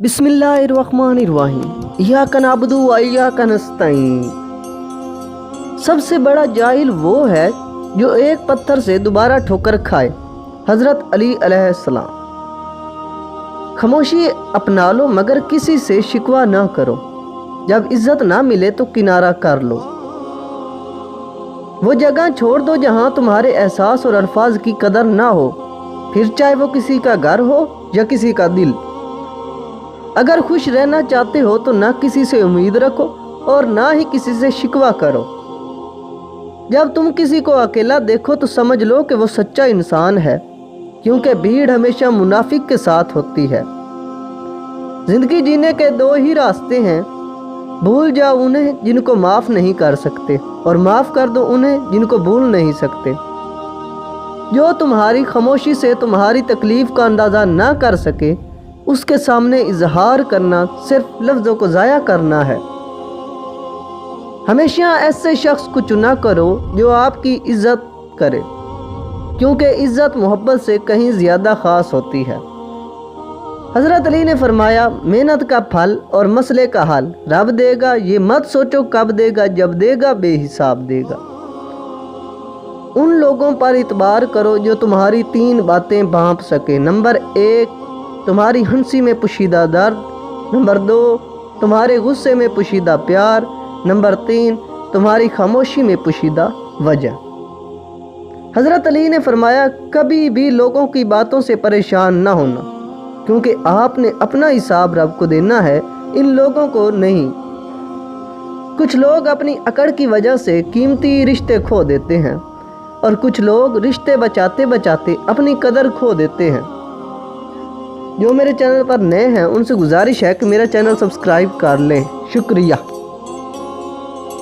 बिस्मिल्लाहिर्रहमानिर्रहीम। इय्याका नअबुदु व इय्याका नस्तईन। सबसे बड़ा जाहिल वो है जो एक पत्थर से दोबारा ठोकर खाए। हज़रत अली अलैहिस्सलाम। खामोशी अपना लो मगर किसी से शिकवा ना करो। जब इज्जत ना मिले तो किनारा कर लो। वो जगह छोड़ दो जहाँ तुम्हारे एहसास और अल्फाज की कदर ना हो, फिर चाहे वो किसी का घर हो या किसी का दिल। अगर खुश रहना चाहते हो तो ना किसी से उम्मीद रखो और ना ही किसी से शिकवा करो। जब तुम किसी को अकेला देखो तो समझ लो कि वो सच्चा इंसान है, क्योंकि भीड़ हमेशा मुनाफिक के साथ होती है। जिंदगी जीने के दो ही रास्ते हैं, भूल जाओ उन्हें जिनको माफ़ नहीं कर सकते और माफ़ कर दो उन्हें जिनको भूल नहीं सकते। जो तुम्हारी खामोशी से तुम्हारी तकलीफ़ का अंदाज़ा ना कर सके, उसके सामने इजहार करना सिर्फ लफ्ज़ों को ज़ाया करना है। हमेशा ऐसे शख्स को चुना करो जो आपकी इज़्ज़त करे, क्योंकि इज़्ज़त मोहब्बत से कहीं ज़्यादा ख़ास होती है। हज़रत अली ने फरमाया, मेहनत का फल और मसले का हल रब देगा, ये मत सोचो कब देगा, जब देगा बेहिसाब देगा। उन लोगों पर इतबार करो जो तुम्हारी 3 बातें भांप सके। नंबर 1, तुम्हारी हंसी में पुशीदा दर्द। नंबर 2, तुम्हारे गुस्से में पुशीदा प्यार। नंबर 3, तुम्हारी खामोशी में पुशीदा वजह। हज़रत अली ने फरमाया, कभी भी लोगों की बातों से परेशान ना होना, क्योंकि आपने अपना हिसाब रब को देना है, इन लोगों को नहीं। कुछ लोग अपनी अकड़ की वजह से कीमती रिश्ते खो देते हैं और कुछ लोग रिश्ते बचाते बचाते अपनी कदर खो देते हैं। जो मेरे चैनल पर नए हैं उनसे गुजारिश है कि मेरा चैनल सब्सक्राइब कर लें। शुक्रिया।